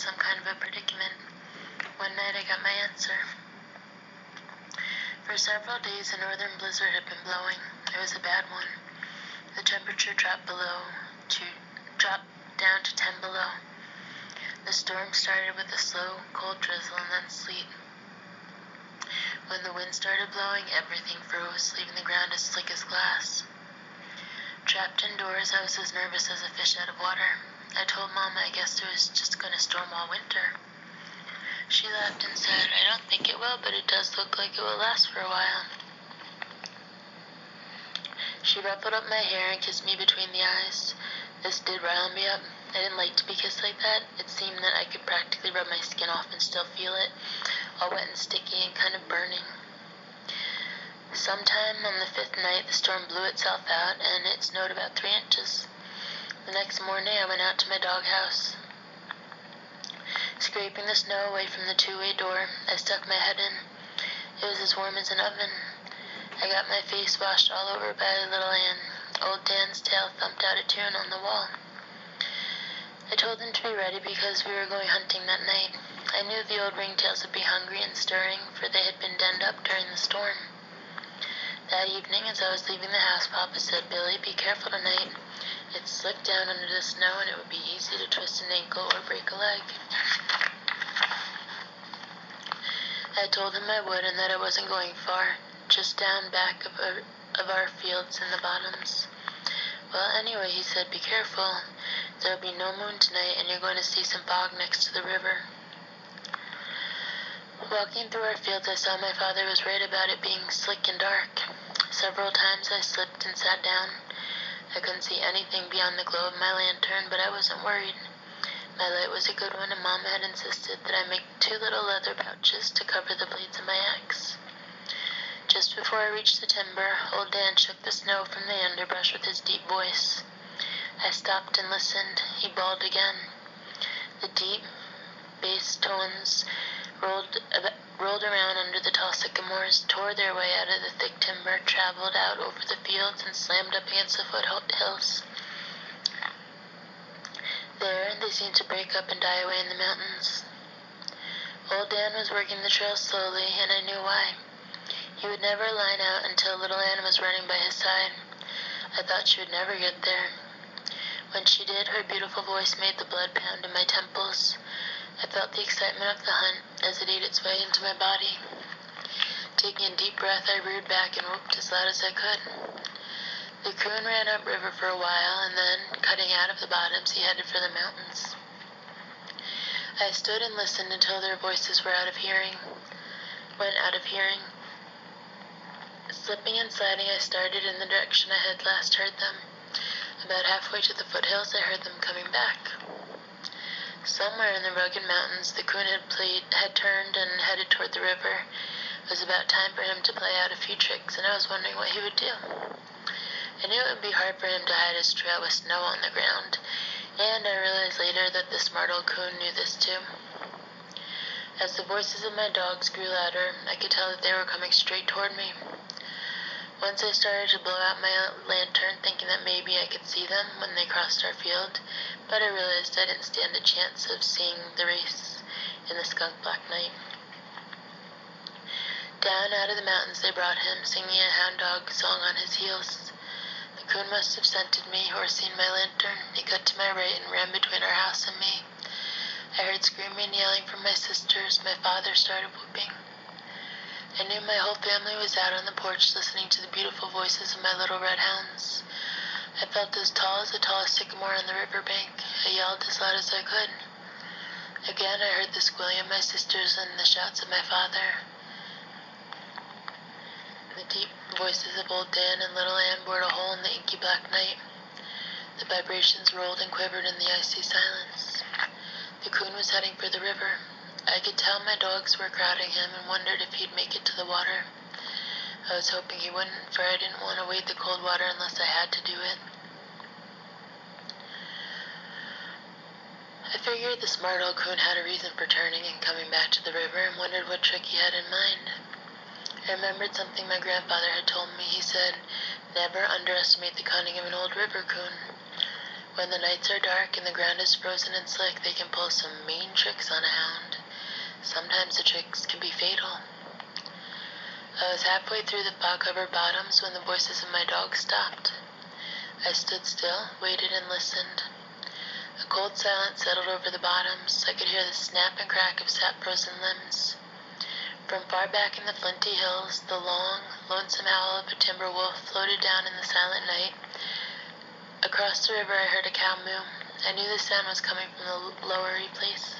some kind of a predicament. One night I got my answer. For several days, a northern blizzard had been blowing. It was a bad one. The temperature dropped down to 10 below. The storm started with a slow, cold drizzle and then sleet. When the wind started blowing, everything froze, leaving the ground as slick as glass. Trapped indoors, I was as nervous as a fish out of water. I told Mama I guessed it was just going to storm all winter. She laughed and said, "I don't think it will, but it does look like it will last for a while." She ruffled up my hair and kissed me between the eyes. This did rile me up. I didn't like to be kissed like that. It seemed that I could practically rub my skin off and still feel it, all wet and sticky and kind of burning. Sometime on the 5th night, the storm blew itself out, and it snowed about 3 inches. The next morning, I went out to my doghouse. Scraping the snow away from the two-way door, I stuck my head in. It was as warm as an oven. I got my face washed all over by little Ann. Old Dan's tail thumped out a tune on the wall. I told them to be ready because we were going hunting that night. I knew the old ringtails would be hungry and stirring, for they had been denned up during the storm. That evening, as I was leaving the house, Papa said, "Billy, be careful tonight. It's slick down under the snow, and it would be easy to twist an ankle or break a leg." I told him I would and that I wasn't going far, just down back of our fields in the bottoms. "Well, anyway," he said, "be careful. There'll be no moon tonight, and you're going to see some fog next to the river." Walking through our fields, I saw my father was right about it being slick and dark. Several times I slipped and sat down. I couldn't see anything beyond the glow of my lantern, but I wasn't worried. My light was a good one, and Mama had insisted that I make 2 little leather pouches to cover the blades of my axe. Just before I reached the timber, old Dan shook the snow from the underbrush with his deep voice. I stopped and listened. He bawled again. The deep bass tones rolled around under the tall sycamores, tore their way out of the thick timber, traveled out over the fields, and slammed up against the foothills. There, they seemed to break up and die away in the mountains. Old Dan was working the trail slowly, and I knew why. He would never line out until little Ann was running by his side. I thought she would never get there. When she did, her beautiful voice made the blood pound in my temples. I felt the excitement of the hunt as it ate its way into my body. Taking a deep breath, I reared back and whooped as loud as I could. The coon ran upriver for a while, and then, cutting out of the bottoms, he headed for the mountains. I stood and listened until their voices went out of hearing. Slipping and sliding, I started in the direction I had last heard them. About halfway to the foothills, I heard them coming back. Somewhere in the rugged mountains, the coon had turned and headed toward the river. It was about time for him to play out a few tricks, and I was wondering what he would do. I knew it would be hard for him to hide his trail with snow on the ground, and I realized later that the smart old coon knew this too. As the voices of my dogs grew louder, I could tell that they were coming straight toward me. Once I started to blow out my lantern, thinking that maybe I could see them when they crossed our field, but I realized I didn't stand a chance of seeing the race in the skunk-black night. Down out of the mountains they brought him, singing a hound dog song on his heels. The coon must have scented me or seen my lantern. He cut to my right and ran between our house and me. I heard screaming and yelling from my sisters. My father started whooping. I knew my whole family was out on the porch listening to the beautiful voices of my little red hounds. I felt as tall as the tallest sycamore on the riverbank. I yelled as loud as I could. Again I heard the squealing of my sisters and the shouts of my father. The deep voices of old Dan and little Ann bored a hole in the inky black night. The vibrations rolled and quivered in the icy silence. The coon was heading for the river. I could tell my dogs were crowding him and wondered if he'd make it to the water. I was hoping he wouldn't, for I didn't want to wade the cold water unless I had to do it. I figured the smart old coon had a reason for turning and coming back to the river and wondered what trick he had in mind. I remembered something my grandfather had told me. He said, "Never underestimate the cunning of an old river coon." When the nights are dark and the ground is frozen and slick, they can pull some mean tricks on a hound. Sometimes the tricks can be fatal. I was halfway through the fog-covered bottoms when the voices of my dogs stopped. I stood still, waited, and listened. A cold silence settled over the bottoms. I could hear the snap and crack of sap-frozen limbs. From far back in the flinty hills, the long, lonesome howl of a timber wolf floated down in the silent night. Across the river I heard a cow moo. I knew the sound was coming from the lowery place.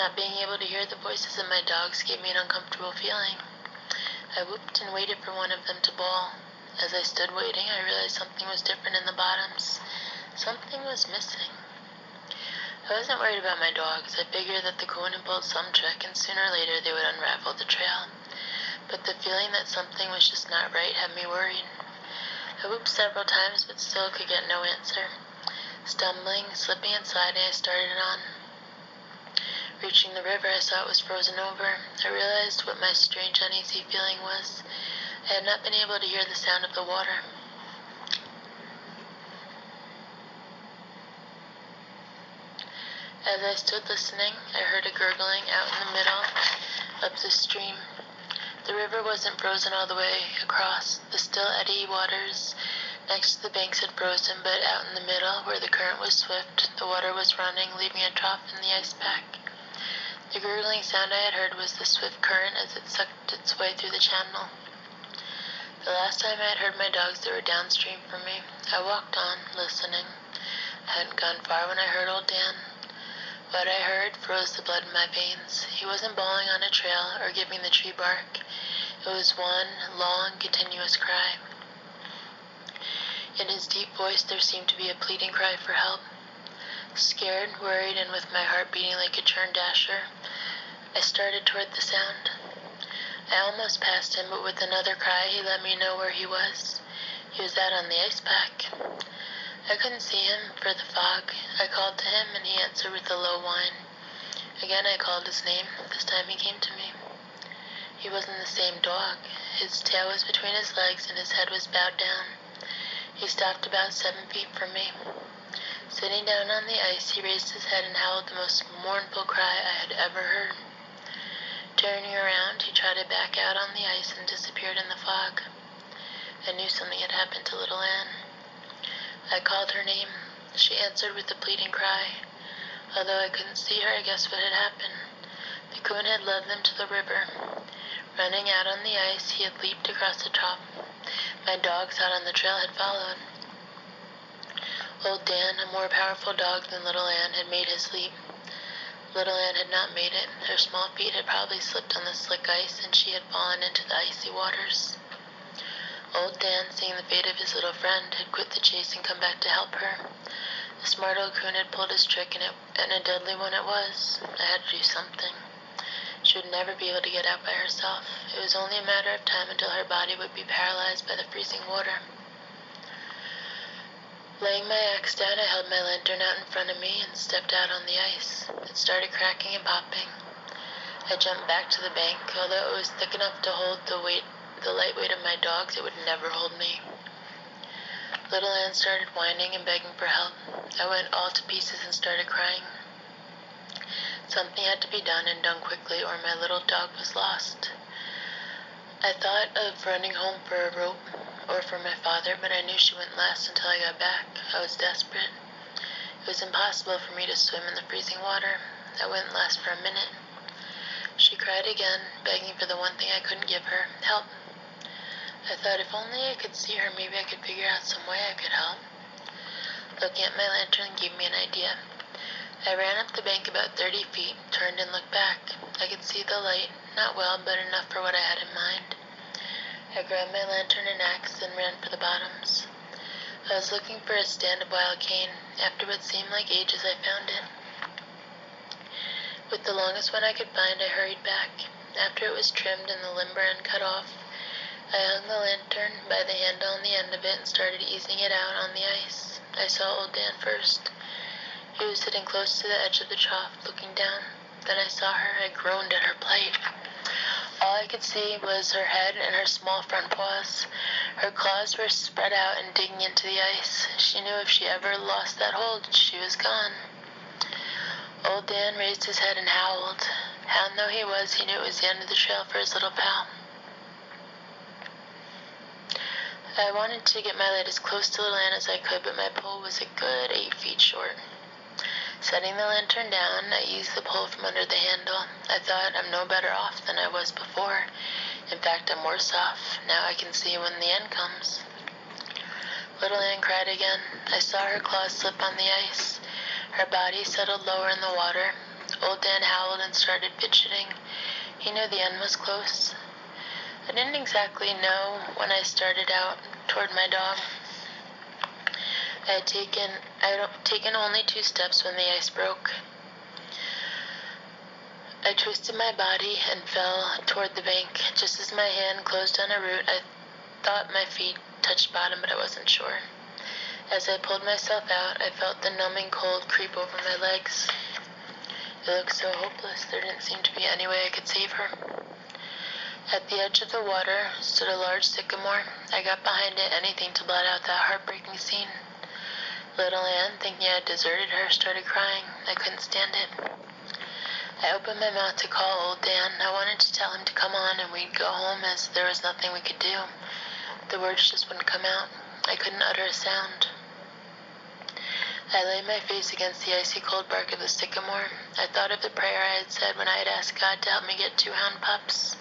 Not being able to hear the voices of my dogs gave me an uncomfortable feeling. I whooped and waited for one of them to bawl. As I stood waiting, I realized something was different in the bottoms. Something was missing. I wasn't worried about my dogs. I figured that the coon had pulled some trick, and sooner or later they would unravel the trail. But the feeling that something was just not right had me worried. I whooped several times, but still could get no answer. Stumbling, slipping and sliding, I started on. Reaching the river, I saw it was frozen over. I realized what my strange, uneasy feeling was. I had not been able to hear the sound of the water. As I stood listening, I heard a gurgling out in the middle of the stream. The river wasn't frozen all the way across. The still, eddy waters next to the banks had frozen, but out in the middle, where the current was swift, the water was running, leaving a trough in the ice pack. The gurgling sound I had heard was the swift current as it sucked its way through the channel. The last time I had heard my dogs, they were downstream from me. I walked on, listening. I hadn't gone far when I heard old Dan. What I heard froze the blood in my veins. He wasn't bawling on a trail or giving the tree bark. It was one long, continuous cry. In his deep voice, there seemed to be a pleading cry for help. Scared, worried, and with my heart beating like a churn dasher, I started toward the sound. I almost passed him, but with another cry, he let me know where he was. He was out on the ice pack. I couldn't see him for the fog. I called to him, and he answered with a low whine. Again I called his name. This time he came to me. He wasn't the same dog. His tail was between his legs, and his head was bowed down. He stopped about 7 feet from me. Sitting down on the ice, he raised his head and howled the most mournful cry I had ever heard. Turning around, he trotted back out on the ice and disappeared in the fog. I knew something had happened to little Anne. I called her name. She answered with a pleading cry. Although I couldn't see her, I guessed what had happened. The coon had led them to the river. Running out on the ice, he had leaped across the top. My dogs out on the trail had followed. Old Dan, a more powerful dog than little Anne, had made his leap. Little Anne had not made it. Her small feet had probably slipped on the slick ice, and she had fallen into the icy waters. Old Dan, seeing the fate of his little friend, had quit the chase and come back to help her. The smart old coon had pulled his trick, and a deadly one it was. I had to do something. She would never be able to get out by herself. It was only a matter of time until her body would be paralyzed by the freezing water. Laying my axe down, I held my lantern out in front of me and stepped out on the ice. It started cracking and popping. I jumped back to the bank. Although it was thick enough to hold the light weight of my dogs, it would never hold me. Little Anne started whining and begging for help. I went all to pieces and started crying. Something had to be done, and done quickly, or my little dog was lost. I thought of running home for a rope or for my father, but I knew she wouldn't last until I got back. I was desperate. It was impossible for me to swim in the freezing water. I wouldn't last for a minute. She cried again, begging for the one thing I couldn't give her, help. I thought if only I could see her, maybe I could figure out some way I could help. Looking at my lantern gave me an idea. I ran up the bank about 30 feet, turned and looked back. I could see the light, not well, but enough for what I had in mind. I grabbed my lantern and axe and ran for the bottoms. I was looking for a stand of wild cane. After what seemed like ages, I found it. With the longest one I could find, I hurried back. After it was trimmed and the limber end cut off, I hung the lantern by the handle on the end of it and started easing it out on the ice. I saw old Dan first. He was sitting close to the edge of the trough, looking down. Then I saw her. I groaned at her plight. All I could see was her head and her small front paws. Her claws were spread out and digging into the ice. She knew if she ever lost that hold, she was gone. Old Dan raised his head and howled. Hound though he was, he knew it was the end of the trail for his little pal. I wanted to get my light as close to Little Ann as I could, but my pole was a good 8 feet short. Setting the lantern down, I eased the pole from under the handle. I thought, I'm no better off than I was before. In fact, I'm worse off. Now I can see when the end comes. Little Ann cried again. I saw her claws slip on the ice. Her body settled lower in the water. Old Dan howled and started fidgeting. He knew the end was close. I didn't exactly know when I started out toward my dog. I had taken only 2 steps when the ice broke. I twisted my body and fell toward the bank. Just as my hand closed on a root, I thought my feet touched bottom, but I wasn't sure. As I pulled myself out, I felt the numbing cold creep over my legs. It looked so hopeless. There didn't seem to be any way I could save her. At the edge of the water stood a large sycamore. I got behind it, anything to blot out that heartbreaking scene. Little Ann, thinking I had deserted her, started crying. I couldn't stand it. I opened my mouth to call old Dan. I wanted to tell him to come on and we'd go home, as there was nothing we could do. The words just wouldn't come out. I couldn't utter a sound. I laid my face against the icy cold bark of the sycamore. I thought of the prayer I had said when I had asked God to help me get 2 hound pups.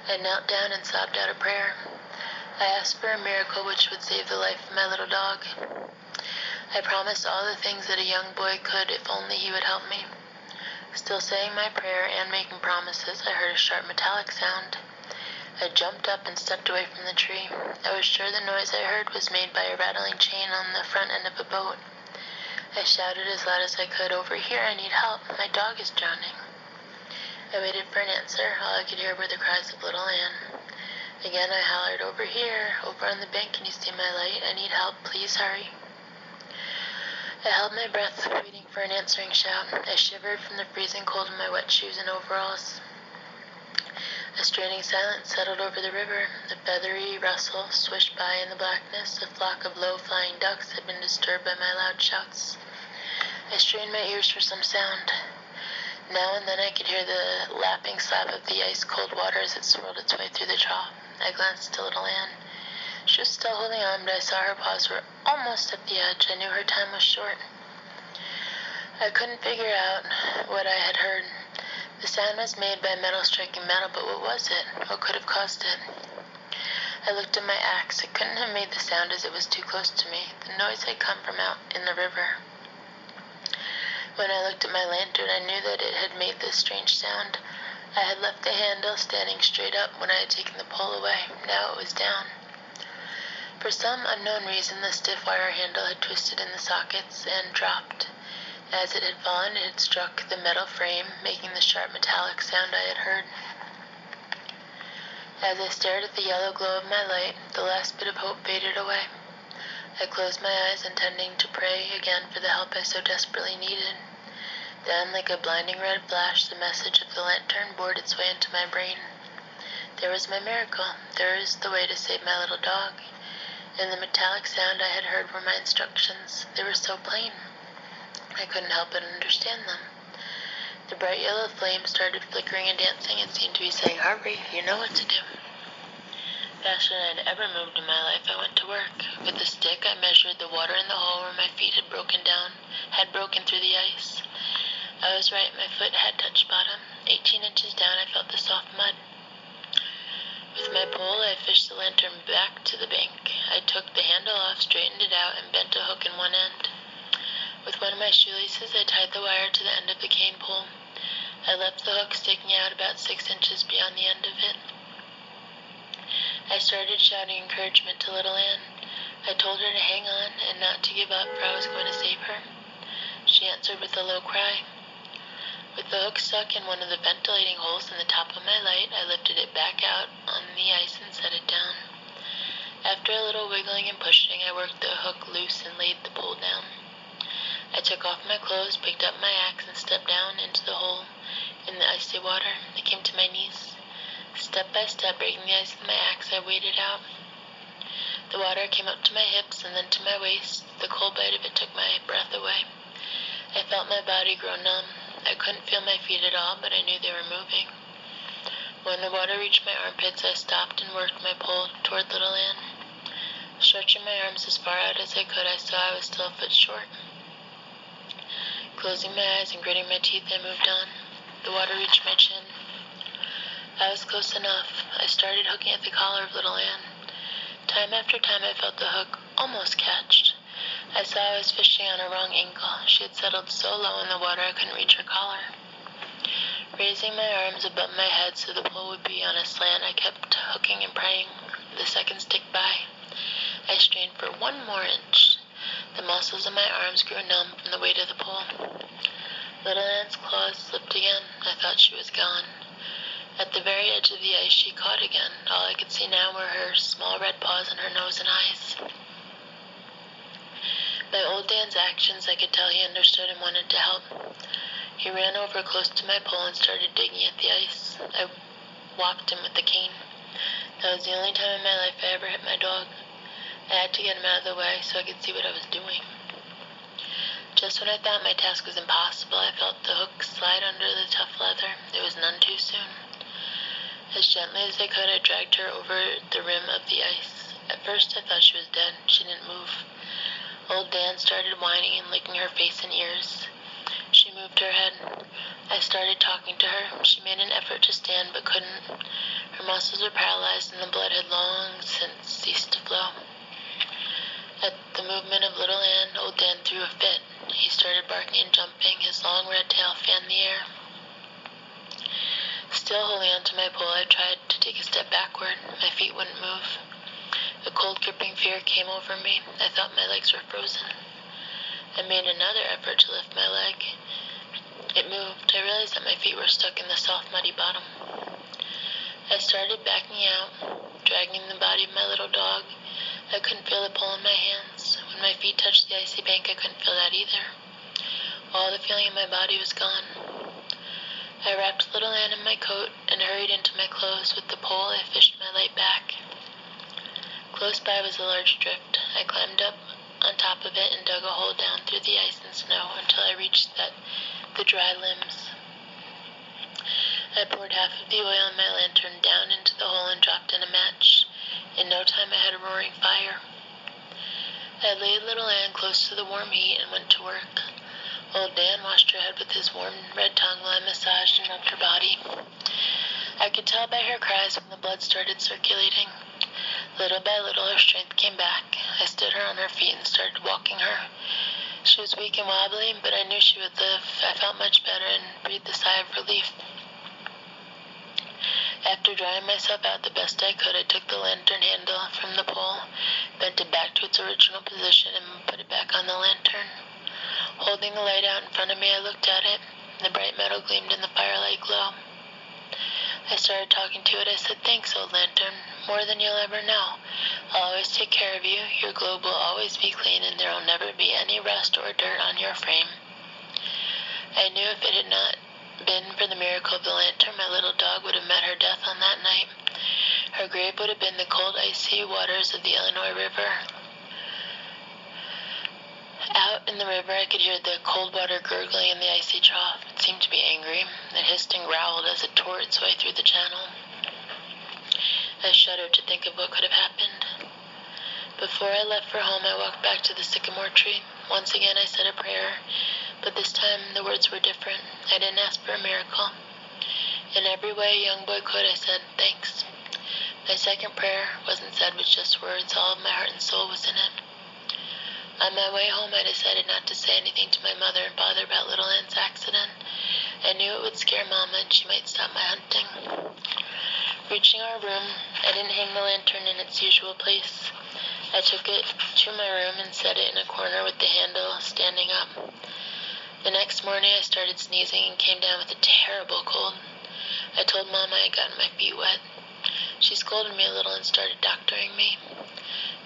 I knelt down and sobbed out a prayer. I asked for a miracle which would save the life of my little dog. I promised all the things that a young boy could if only he would help me. Still saying my prayer and making promises, I heard a sharp metallic sound. I jumped up and stepped away from the tree. I was sure the noise I heard was made by a rattling chain on the front end of a boat. I shouted as loud as I could, "Over here, I need help. My dog is drowning." I waited for an answer. All I could hear were the cries of Little Ann. Again I hollered, "Over here, over on the bank, can you see my light? I need help, please hurry." I held my breath, waiting for an answering shout. I shivered from the freezing cold in my wet shoes and overalls. A straining silence settled over the river. The feathery rustle swished by in the blackness. A flock of low-flying ducks had been disturbed by my loud shouts. I strained my ears for some sound. Now and then I could hear the lapping slap of the ice-cold water as it swirled its way through the trough. I glanced to Little Ann. She was still holding on, but I saw her paws were almost at the edge. I knew her time was short. I couldn't figure out what I had heard. The sound was made by metal striking metal, but what was it? What could have caused it? I looked at my axe. It couldn't have made the sound as it was too close to me. The noise had come from out in the river. When I looked at my lantern, I knew that it had made this strange sound. I had left the handle standing straight up when I had taken the pole away. Now it was down. For some unknown reason, the stiff wire handle had twisted in the sockets and dropped. As it had fallen, it had struck the metal frame, making the sharp metallic sound I had heard. As I stared at the yellow glow of my light, the last bit of hope faded away. I closed my eyes, intending to pray again for the help I so desperately needed. Then, like a blinding red flash, the message of the lantern bored its way into my brain. There was my miracle. There was the way to save my little dog. And the metallic sound I had heard were my instructions. They were so plain. I couldn't help but understand them. The bright yellow flame started flickering and dancing. It seemed to be saying, "Hurry, you know what to do." Faster than I'd ever moved in my life, I went to work. With a stick, I measured the water in the hole where my feet had broken through the ice. I was right, my foot had touched bottom. 18 inches down, I felt the soft mud. With my pole, I fished the lantern back to the bank. I took the handle off, straightened it out, and bent a hook in one end. With one of my shoelaces, I tied the wire to the end of the cane pole. I left the hook sticking out about 6 inches beyond the end of it. I started shouting encouragement to Little Ann. I told her to hang on and not to give up, for I was going to save her. She answered with a low cry. With the hook stuck in one of the ventilating holes in the top of my light, I lifted it back out on the ice and set it down. After a little wiggling and pushing, I worked the hook loose and laid the pole down. I took off my clothes, picked up my axe, and stepped down into the hole in the icy water. I came to my knees. Step by step, breaking the ice with my axe, I waded out. The water came up to my hips and then to my waist. The cold bite of it took my breath away. I felt my body grow numb. I couldn't feel my feet at all, but I knew they were moving. When the water reached my armpits, I stopped and worked my pole toward Little Ann. Stretching my arms as far out as I could, I saw I was still a foot short. Closing my eyes and gritting my teeth, I moved on. The water reached my chin. I was close enough. I started hooking at the collar of Little Ann. Time after time, I felt the hook almost catch. I saw I was fishing on a wrong ankle. She had settled so low in the water I couldn't reach her collar. Raising my arms above my head so the pole would be on a slant, I kept hooking and praying. The seconds ticked by. I strained for 1 more inch. The muscles of my arms grew numb from the weight of the pole. Little Ann's claws slipped again. I thought she was gone. At the very edge of the ice, she caught again. All I could see now were her small red paws and her nose and eyes. By old Dan's actions, I could tell he understood and wanted to help. He ran over close to my pole and started digging at the ice. I whopped him with the cane. That was the only time in my life I ever hit my dog. I had to get him out of the way so I could see what I was doing. Just when I thought my task was impossible, I felt the hook slide under the tough leather. It was none too soon. As gently as I could, I dragged her over the rim of the ice. At first, I thought she was dead. She didn't move. Old Dan started whining and licking her face and ears. She moved her head. I started talking to her. She made an effort to stand, but couldn't. Her muscles were paralyzed, and the blood had long since ceased to flow. At the movement of Little Ann, old Dan threw a fit. He started barking and jumping. His long red tail fanned the air. Still holding onto my pole, I tried to take a step backward. My feet wouldn't move. A cold, gripping fear came over me. I thought my legs were frozen. I made another effort to lift my leg. It moved. I realized that my feet were stuck in the soft, muddy bottom. I started backing out, dragging the body of my little dog. I couldn't feel the pull in my hands. When my feet touched the icy bank, I couldn't feel that either. All the feeling in my body was gone. I wrapped Little Ann in my coat and hurried into my clothes. With the pole, I fished my light back. Close by was a large drift. I climbed up on top of it and dug a hole down through the ice and snow until I reached the dry limbs. I poured half of the oil in my lantern down into the hole and dropped in a match. In no time I had a roaring fire. I laid Little Ann close to the warm heat and went to work. Old Dan washed her head with his warm red tongue while I massaged and rubbed her body. I could tell by her cries when the blood started circulating. Little by little, her strength came back. I stood her on her feet and started walking her. She was weak and wobbly, but I knew she would live. I felt much better and breathed a sigh of relief. After drying myself out the best I could, I took the lantern handle from the pole, bent it back to its original position, and put it back on the lantern. Holding the light out in front of me, I looked at it. The bright metal gleamed in the firelight glow. I started talking to it. I said, "Thanks, old lantern, more than you'll ever know. I'll always take care of you. Your globe will always be clean, and there will never be any rust or dirt on your frame." I knew if it had not been for the miracle of the lantern, my little dog would have met her death on that night. Her grave would have been the cold, icy waters of the Illinois River. Out in the river, I could hear the cold water gurgling in the icy trough. It seemed to be angry. It hissed and growled as it tore its way through the channel. I shuddered to think of what could have happened. Before I left for home, I walked back to the sycamore tree. Once again, I said a prayer, but this time the words were different. I didn't ask for a miracle. In every way a young boy could, I said, "Thanks." My second prayer wasn't said with just words. All of my heart and soul was in it. On my way home, I decided not to say anything to my mother and father about Little Ann's accident. I knew it would scare Mama and she might stop my hunting. Reaching our room, I didn't hang the lantern in its usual place. I took it to my room and set it in a corner with the handle standing up. The next morning, I started sneezing and came down with a terrible cold. I told Mama I had gotten my feet wet. She scolded me a little and started doctoring me.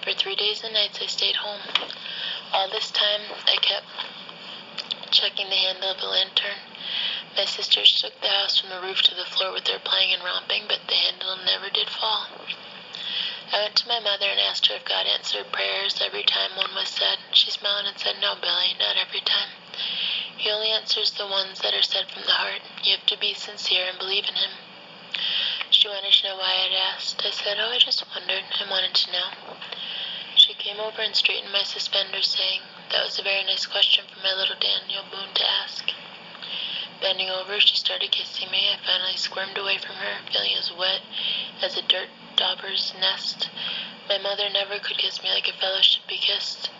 For 3 days and nights, I stayed home. All this time, I kept checking the handle of the lantern. My sisters took the house from the roof to the floor with their playing and romping, but the handle never did fall. I went to my mother and asked her if God answered prayers every time one was said. She smiled and said, "No, Billy, not every time. He only answers the ones that are said from the heart. You have to be sincere and believe in him." She wanted to know why I had asked. I said, "Oh, I just wondered. I wanted to know." She came over and straightened my suspenders, saying, "That was a very nice question for my little Daniel Boone to ask." Bending over, she started kissing me. I finally squirmed away from her, feeling as wet as a dirt dauber's nest. My mother never could kiss me like a fellow should be kissed.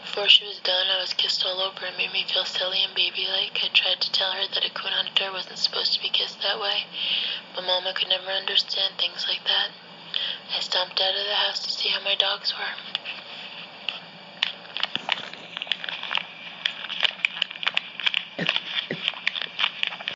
Before she was done, I was kissed all over. It made me feel silly and baby-like. I tried to tell her that a coon hunter wasn't supposed to be kissed that way, but Mama could never understand things like that. I stomped out of the house to see how my dogs were.